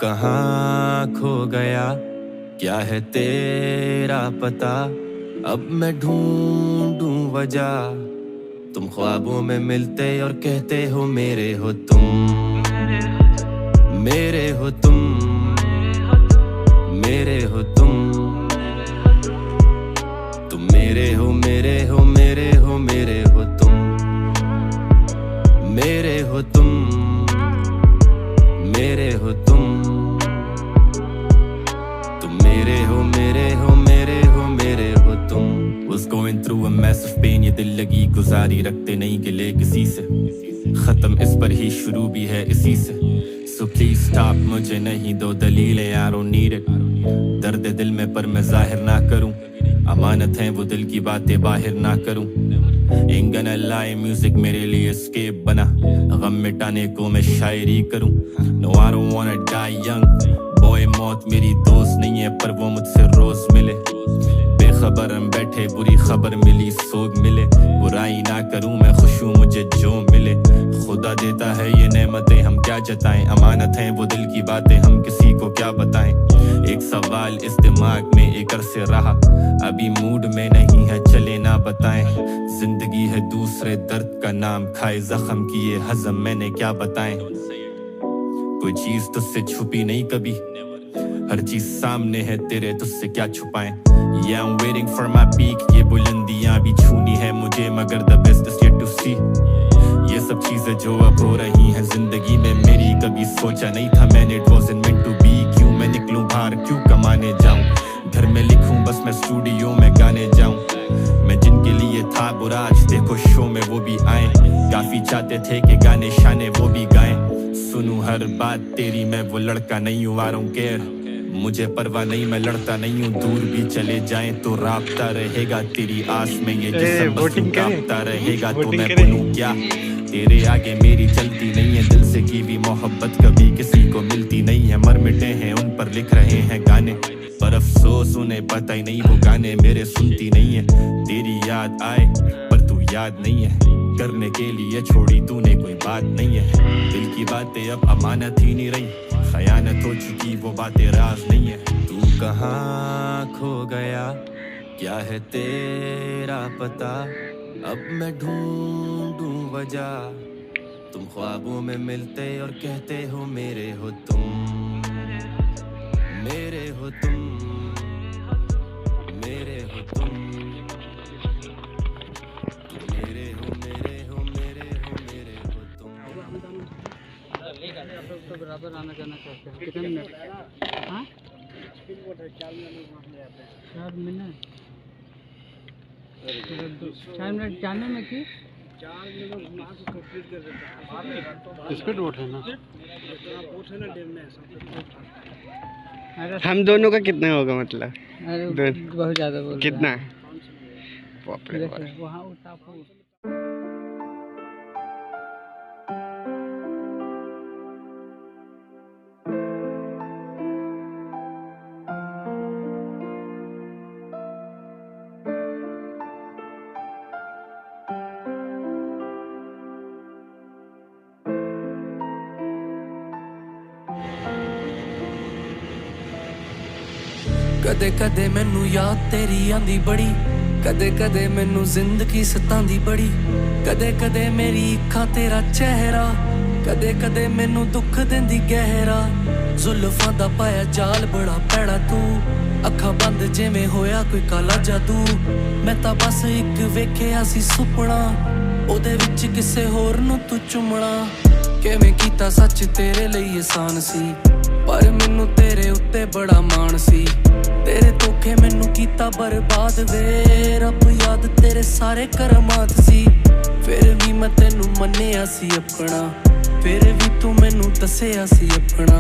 कहाँ खो गया, क्या है तेरा पता, अब मैं ढूंढूं वजह। तुम ख्वाबों में मिलते और कहते हो मेरे हो तुम, मेरे हो तुम, मेरे हो तुम, तुम मेरे हो, मेरे हो, मेरे हो, मेरे हो तुम, मेरे हो तुम, मेरे हो तुम, तुम मेरे हो, मेरे हो, मेरे हो, मेरे हो तुम। Was going through a massive pain, ये दिल लगी गुजारी, रखते नहीं गिले किसी से, खत्म इस पर ही शुरू भी है इसी से। So please stop, मुझे नहीं दो दलीलें, I don't need it। दर्द दिल में पर मैं जाहिर ना करूं, अमानत है वो दिल की बातें बाहर ना करूं। Ain't gonna lie, म्यूजिक मेरे लिए escape बना, गम मिटाने को मैं शायरी करूं। No I don't wanna die young, boy मौत मेरी दोस्त नहीं है पर वो मुझसे रोज मिले। बेखबर हम बैठे, बुरी खबर मिली सोग मिले। बुराई ना करूं मैं, खुश हूं मुझे जो मिले। खुदा देता है ये नेमतें, हम क्या जताएं, अमानत हैं वो दिल की बातें, हम किसी को क्या बताएं। एक सवाल इस दिमाग में एक अरसे रहा, अभी मूड में नहीं है चले ना बताएं। जिंदगी है दूसरे दर्द का नाम, खाए जख्म किए हजम मैंने क्या बताएं। कोई चीज तुझसे छुपी नहीं कभी, हर चीज सामने है तेरे, तुझसे क्या छुपाएं। Yeah, I'm waiting for my peak, ये बुलंदियां भी छूनी है मुझे, मगर the best is yet to see। ये सब चीजें जो अब हो रही हैं जिंदगी में मेरी, कभी सोचा नहीं था मैंने, it wasn't meant to be। क्यों मैं निकलूं बाहर, क्यों कमाने जाऊं, घर में लिखूं बस मैं स्टूडियो में गाने जाऊं। मैं जिनके लिए था बुरा, आज देखो शो में वो भी आए। काफी चाहते थे कि गाने शाने वो भी गाएं। सुनूं हर बात तेरी, मैं वो लड़का नहीं हूँ, I don't care। मुझे परवाह नहीं, मैं लड़ता नहीं हूँ, दूर भी चले जाएं तो राबता रहेगा। तेरी आस में ये जिस्म बस कांपता रहेगा, तो मैं बोलूं क्या, तेरे आगे मेरी चलती नहीं है। दिल से की भी मोहब्बत कभी किसी को मिलती नहीं है, मर मिटे हैं उन पर लिख रहे हैं गाने, पर अफसोस उन्हें पता ही नहीं वो गाने मेरे सुनती नहीं है। तेरी याद आए पर तू याद नहीं है, करने के लिए छोड़ी तूने कोई बात नहीं है। दिल की बातें अब अमानत ही नहीं रही, खयानत हो चुकी वो बातें राज नहीं है। तू कहाँ खो गया, क्या है तेरा पता, अब मैं ढूंढूं वजह। तुम ख्वाबों में मिलते और कहते हो मेरे हो तुम, मेरे हो तुम, मेरे हो तुम, मेरे हो, मेरे हो, मेरे हो, मेरे हो तुम। तो बराबर आना जाना चाहते हैं, कितने मिनट? हाँ 4 मिनट, 4 मिनट जाने में की 4 मिनट घुमा के कंप्लीट कर देता है। स्पीड बोट है ना, बोट है ना डैम में। हम दोनों का कितना होगा मतलब? अरे बहुत ज़्यादा बोल कितना? वहाँ उठा कदे कदे मैनू याद तेरी आंदी बड़ी, कदे कदे मैनू जिंदगी सतांदी बड़ी। कदे कदे मेरी अखां तेरा चेहरा, कदे कदे मैनू दुख देंदी गहरा। जुल्फां दा पाया जाल बड़ा पैड़ा तू, अखां बंद जिवें होया कोई काला जादू। मैं तां बस इक वेखिया सी सुपना, ओदे विच किसे होर नू तू चुमना। किवें कीता सच तेरे लिए आसान सी, पर मैनू तेरे उत्ते बड़ा मान सी। तेरे धोखे मैनू कीता बर्बाद वे, रब याद तेरे सारे करमात सी। फिर भी मैं तेनू मन्निया सी अपना, फिर भी तू मैनू दसिया सी अपना।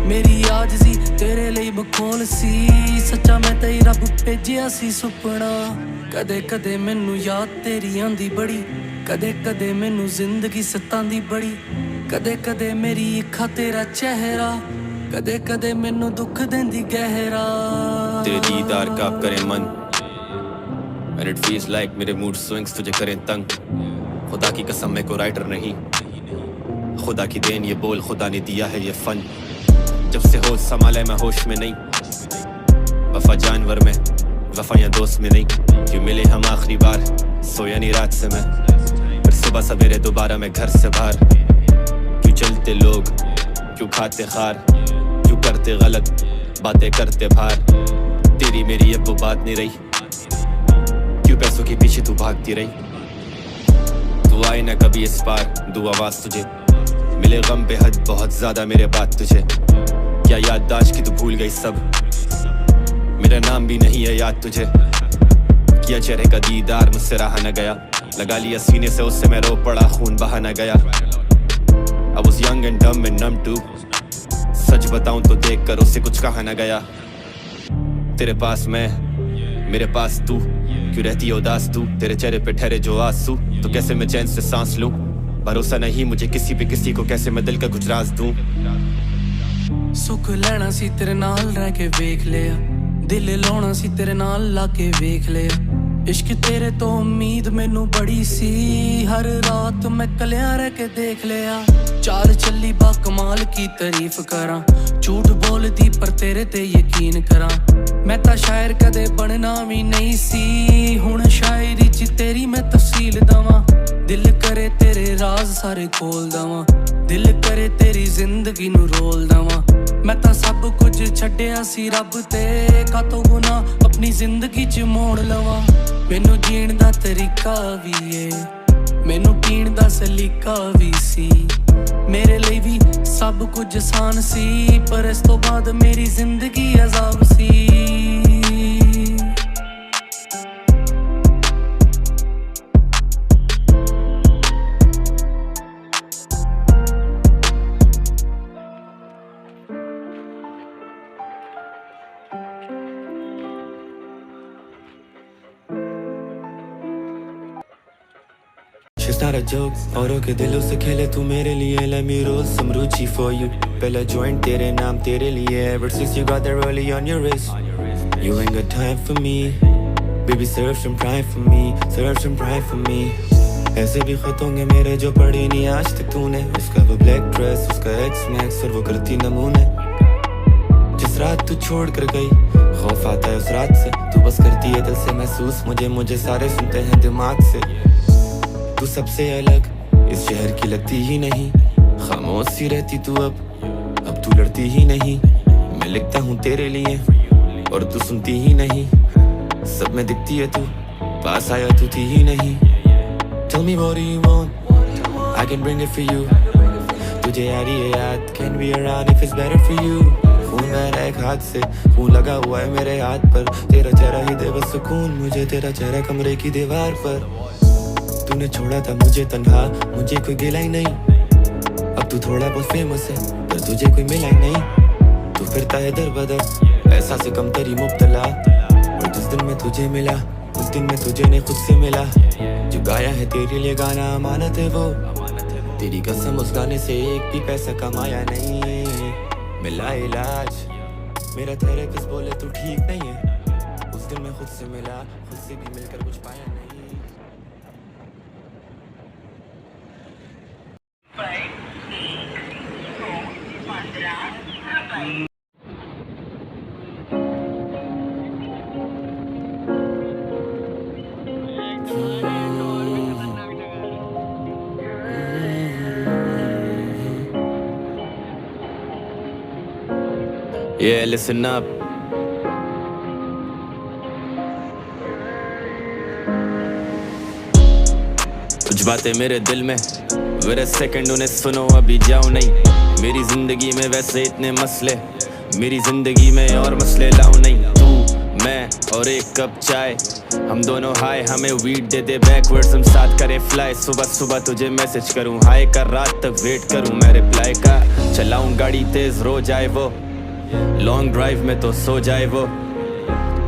मेरी आजिज़ी तेरे लिए बखोल सी, सच्चा मैं तेरी रब भेजिया सी सुपना। कदे कदे मैनू याद तेरी आंदी बड़ी, कदे कदे मैनू जिंदगी सतांदी बड़ी। कदे कदे मेरी अखां तेरा चेहरा, कदे कदे मैनू दुख देंदी गहरा। तेरे दीदार का करे मन, and it feels like मेरे मूड स्विंग्स तुझे करें तंग। खुदा की कसम मैं कोई राइटर नहीं, खुदा की देन ये बोल खुदा ने दिया है ये फन। जब से होश संभाला मैं होश में नहीं, वफा जानवर में वफा या दोस्त में नहीं। क्यों मिले हम आखिरी बार, सोया नहीं रात से मैं, फिर सुबह सवेरे दोबारा मैं घर से बाहर। क्यों चलते लोग, क्यों खाते खार, क्यों करते गलत बातें करते भार। तेरी मेरी अब वो बात नहीं रही, क्यों पैसों के पीछे तू भागती रही। तू आए ना कभी इस पार, दूँ आवाज तुझे, मिले गम बेहद बहुत ज्यादा मेरे बात तुझे। क्या याददाश्त की तू भूल गई सब, मेरा नाम भी नहीं है याद तुझे। किया चेहरे का दीदार मुझसे रहा न गया, लगा लिया सीने से उससे मैं रो पड़ा, खून बहा न गया। I was young and dumb and numb too, सच बताऊं तो देख कर उससे कुछ कहा न गया। तेरे पास मैं, मेरे पास तू, क्यों रहती है उदास तू। तेरे चेहरे पे ठहरे जो आंसू, तो कैसे मैं चैन से सांस लूं। भरोसा नहीं मुझे किसी पे किसी को, कैसे मैं दिल का कुछ राज दूं। सुख लेना सी तेरे नाल रह के वेख लिया, दिल लाउना सी तेरे नाल लाके वेख लिया। इश्क तेरे तो उम्मीद मैनू बड़ी सी, हर रात मैं कलिया रह के देख लिया। चाल चली बा कमाल की तारीफ करा, झूठ बोलदी पर तेरे ते यकीन करा। मैं ता शायर कदे बनना भी नहीं सी, हुण शायरी च तेरी मैं तफसील दवां। दिल करे तेरे राज सारे खोल दवां, दिल करे तेरी जिंदगी नू रोल दवां। मैं ता सब कुछ छड्डिया सी रब ते, कातों गुना अपनी जिंदगी च मोड़ लवां। मैनू जीण दा तरीका भी है, मैनू पीण दा सलीका भी सी। मेरे लिए भी सब कुछ आसान सी, पर इस तो बाद मेरी जिंदगी अजाब सी। She's not a joke, औरों के दिलों से खेले तू मेरे लिए। Let me roll some Ruchi for you, पहला joint तेरे नाम तेरे लिए। Ever since you got that rollie on your wrist, you ain't got time for me, baby serve some pride for me, serve some pride for me। ऐसे भी खत होंगे मेरे जो पढ़े नहीं आज तक तूने। उसका वो black dress, उसका X-Max और वो करती नमूने। जिस रात तू छोड़ कर गई, खौफ आता है उस रात से। तू बस करती है दिल से महसूस मुझे सारे सुनते हैं दिमाग से। तू सबसे अलग इस शहर की लगती ही नहीं, खामोश सी रहती तू अब तू लड़ती ही नहीं। मैं लिखता हूँ तेरे लिए और तू सुनती ही नहीं, सब में दिखती है तू, पास आया तू थी ही नहीं। Tell me what do you want, I can bring it for you। तुझे आ रही है याद, can be around if it's better for you। खून बह रहा है एक हाथ से, खून लगा हुआ है मेरे हाथ पर। तेरा चेहरा ही दे बस सुकून मुझे, तेरा चेहरा कमरे की दीवार पर। तूने छोड़ा था मुझे तन्हा, मुझे कोई गिला ही नहीं। अब तू थोड़ा बहुत फेमस है, पर तुझे कोई मिला ही नहीं। तू फिरता है दर बदर, ऐसा से कम तेरी मुब्तला। और जिस दिन मैं तुझे मिला, उस दिन मैं तुझे ने खुद से मिला। जो गाया है तेरे लिए गाना अमानत है वो, तेरी कसम उस गाने से एक भी पैसा कमाया नहीं। मिला इलाज, मेरा थेरेपिस्ट बोले तू ठीक नहीं है। उस दिन मैं खुद से मिला, खुद से भी मिलकर कुछ पाया नहीं। Yeah, listen up. कुछ बातें मेरे दिल में, मेरे सेकंड उन्हें सुनो अभी जाओ नहीं। मेरी जिंदगी में वैसे इतने मसले, मेरी जिंदगी में और मसले लाओ नहीं। तू मैं और एक कप चाय, हम दोनों हाय, हमें वीट दे दे बैकवर्ड्स, हम साथ करें फ्लाई। सुबह सुबह तुझे मैसेज करूं हाय का, रात तक वेट करूं मैं रिप्लाई का। चलाऊं गाड़ी तेज रो जाए वो, लॉन्ग ड्राइव में तो सो जाए वो।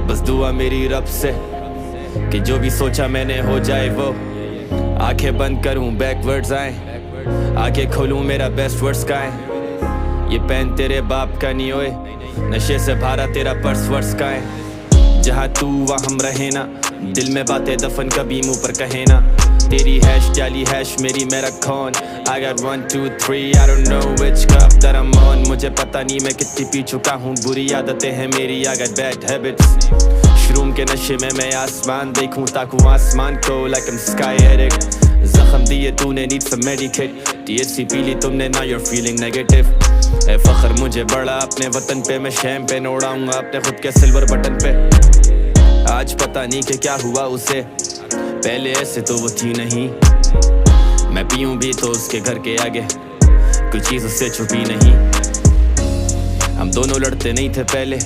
बस दुआ मेरी रब से कि जो भी सोचा मैंने हो जाए वो। आंखें बंद करूं बैकवर्ड्स आए, आंखें खोलूं मेरा बेस्ट वर्ड्स का है। ये पेन तेरे बाप का नहीं होए, नशे से भरा तेरा पर्स वर्स का है। जहाँ तू वहाँ हम रहे ना, दिल में बातें दफन कभी मुंह पर कहे ना। तेरी हैश डाली हैश मेरी मेरा कौन I got 1 2 3 I don't know which cup that I'm on मुझे पता नहीं मैं कितनी पी चुका हूँ बुरी आदतें हैं मेरी I got bad habits शरूम के नशे में मैं आसमान देखूं ताकूं आसमान को like I'm sky addict जख्म दिए तूने need some medicate THC पी ली तुमने now you're feeling negative ए फख्र मुझे बड़ा अपने वतन पे मैं शैम्पेन उड़ाऊंगा अपने खुद के सिल्वर बटन पे आज पता नहीं कि क्या हुआ उसे पहले ऐसे तो वो थी नहीं मैं पीऊं भी तो उसके घर के आगे कोई चीज उससे छुपी नहीं हम दोनों लड़ते नहीं थे पहले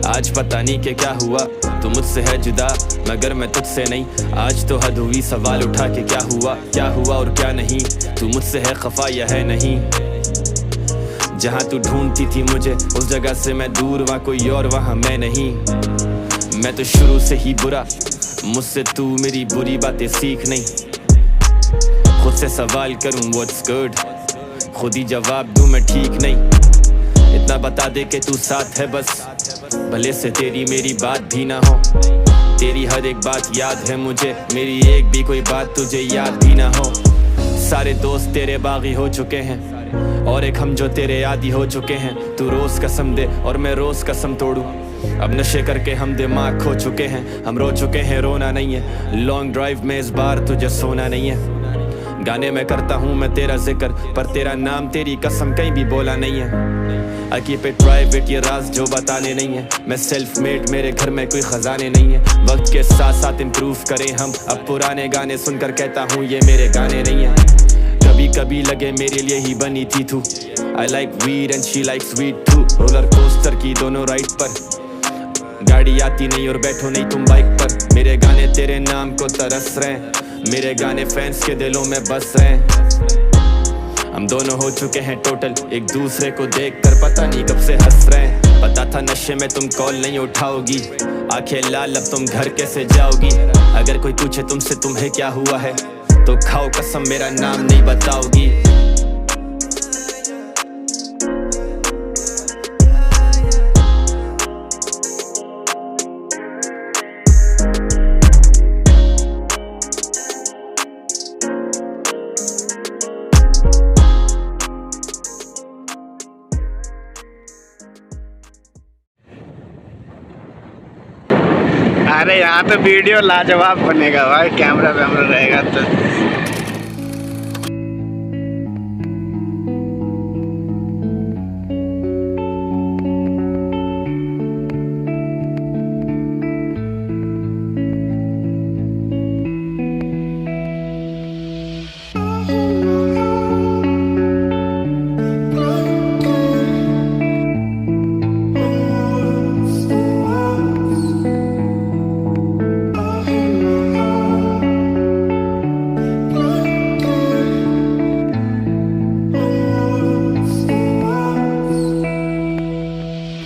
आज पता नहीं कि क्या हुआ तू मुझसे है जुदा मगर मैं तुझसे नहीं आज तो हद हुई सवाल उठा के क्या हुआ और क्या नहीं तू मुझसे है खफा या है नहीं जहाँ तू ढूंढती थी मुझे उस जगह से मैं दूर वहाँ कोई और वहाँ मैं नहीं मैं तो शुरू से ही बुरा मुझसे तू मेरी बुरी बातें सीख नहीं खुद से सवाल करूं व्हाट्स गुड खुद ही जवाब दूं मैं ठीक नहीं इतना बता दे कि तू साथ है बस भले से तेरी मेरी बात भी ना हो तेरी हर एक बात याद है मुझे मेरी एक भी कोई बात तुझे याद भी ना हो सारे दोस्त तेरे बागी हो चुके हैं और एक हम जो तेरे आदी हो चुके हैं तू रोज कसम दे और मैं रोज कसम तोड़ूं अब नशे करके हम दिमाग खो चुके हैं हम रो चुके हैं रोना नहीं है लॉन्ग ड्राइव में इस बार तुझे सोना नहीं है गाने में करता हूँ मैं तेरा जिक्र पर तेरा नाम तेरी कसम कहीं भी बोला नहीं है I keep it private ये राज जो बताने नहीं है मैं सेल्फ मेड मेरे घर में कोई खजाने नहीं है वक्त के साथ साथ इम्प्रूव करें हम अब पुराने गाने सुनकर कहता हूँ ये मेरे गाने नहीं है कभी कभी लगे मेरे लिए ही बनी थी तू I like weed and she likes weed too roller coaster की दोनों राइड पर गाड़ी आती नहीं और बैठो नहीं तुम बाइक पर मेरे गाने तेरे नाम को तरस रहे मेरे गाने फैंस के दिलों में बस रहे हम दोनों हो चुके हैं टोटल एक दूसरे को देखकर पता नहीं कब से हंस रहे पता था नशे में तुम कॉल नहीं उठाओगी आंखें लाल अब तुम घर कैसे जाओगी अगर कोई पूछे तुमसे तुम्हें क्या हुआ है तो खाओ कसम मेरा नाम नहीं बताओगी अरे यहाँ तो वीडियो लाजवाब बनेगा भाई कैमरा वैमरा रहेगा तो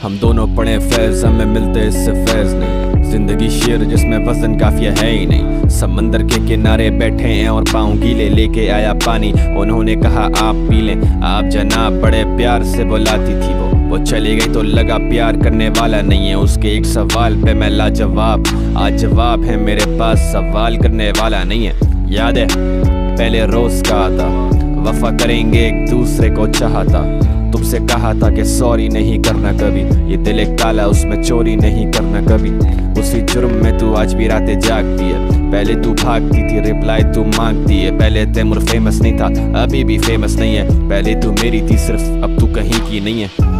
हम दोनों पढ़े फैज हमें मिलते इससे फैज नहीं जिंदगी शेर जिसमें वजन काफिया है ही नहीं समंदर के किनारे बैठे हैं और पाँव गीले लेके आया पानी उन्होंने कहा आप पी लें आप जनाब बड़े प्यार से बुलाती थी वो चली गई तो लगा प्यार करने वाला नहीं है उसके एक सवाल पे मैं लाजवाब आज जवाब है मेरे पास सवाल करने वाला नहीं है याद है पहले रोज का आता वफा करेंगे एक दूसरे को चाहता तुमसे कहा था कि सॉरी नहीं करना कभी ये दिल एक ताला उसमें चोरी नहीं करना कभी उसी जुर्म में तू आज भी रातें जागती है पहले तू भागती थी रिप्लाई तू मांगती है पहले तैमूर फेमस नहीं था अभी भी फेमस नहीं है पहले तू मेरी थी सिर्फ अब तू कहीं की नहीं है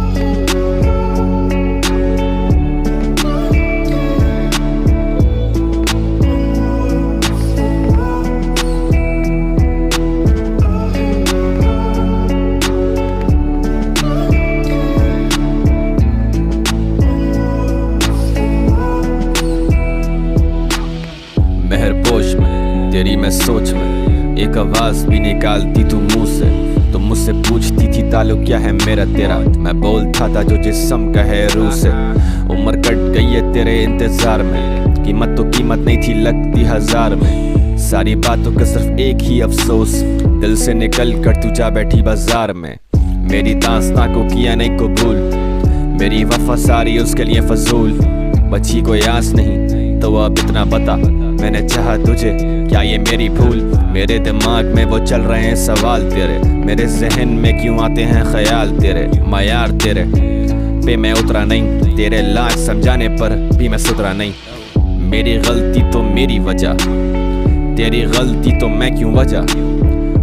तेरी मैं सोच में एक आवाज भी निकालती तू मुंह से तुम मुझसे पूछती थी ताल्लुक क्या है मेरा तेरा मैं बोलता था जो जिस्म का है रूह से उम्र कट गई है तेरे इंतजार में कीमत तो कीमत नहीं थी लगती हजार में सारी बातों का सिर्फ एक ही अफसोस दिल से निकल कर तू जा बैठी बाजार में मेरी दास्तां को किया नहीं कबूल मेरी वफा सारी उसके लिए फजूल बची कोई आस नहीं तो अब इतना बता मैंने चाहा तुझे क्या ये मेरी भूल? मेरे दिमाग में वो चल रहे हैं सवाल तेरे, मेरे जहन में क्यों आते हैं ख्याल तेरे। मैं यार तेरे पे मैं उतरा नहीं, तेरे लाज समझाने पर भी मैं सुधरा नहीं। मेरी गलती तो मेरी वजह, तेरी गलती तो मैं क्यों वजह।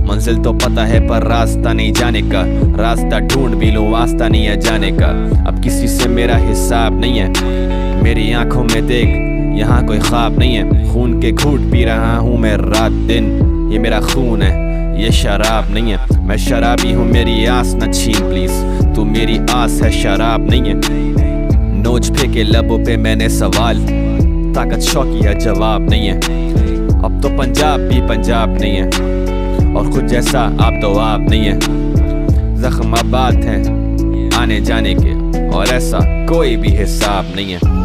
मंजिल तो पता है पर रास्ता नहीं जाने का, रास्ता ढूंढ भी लूं वास्ता नहीं है जाने का। अब किसी से मेरा हिसाब नहीं है, मेरी आंखों में देख यहाँ कोई ख्वाब नहीं है। खून के घूंट पी रहा हूँ मैं रात दिन, ये मेरा खून है ये शराब नहीं है। मैं शराबी हूँ मेरी आस न छीन प्लीज, तू मेरी आस है शराब नहीं है। नोच फेंके लबों पे मैंने सवाल, ताकत शौकिया जवाब नहीं है। अब तो पंजाब भी पंजाब नहीं है, और खुद जैसा आप तो आप नहीं है। जख्म आबाद हैं आने जाने के, और ऐसा कोई भी हिसाब नहीं है।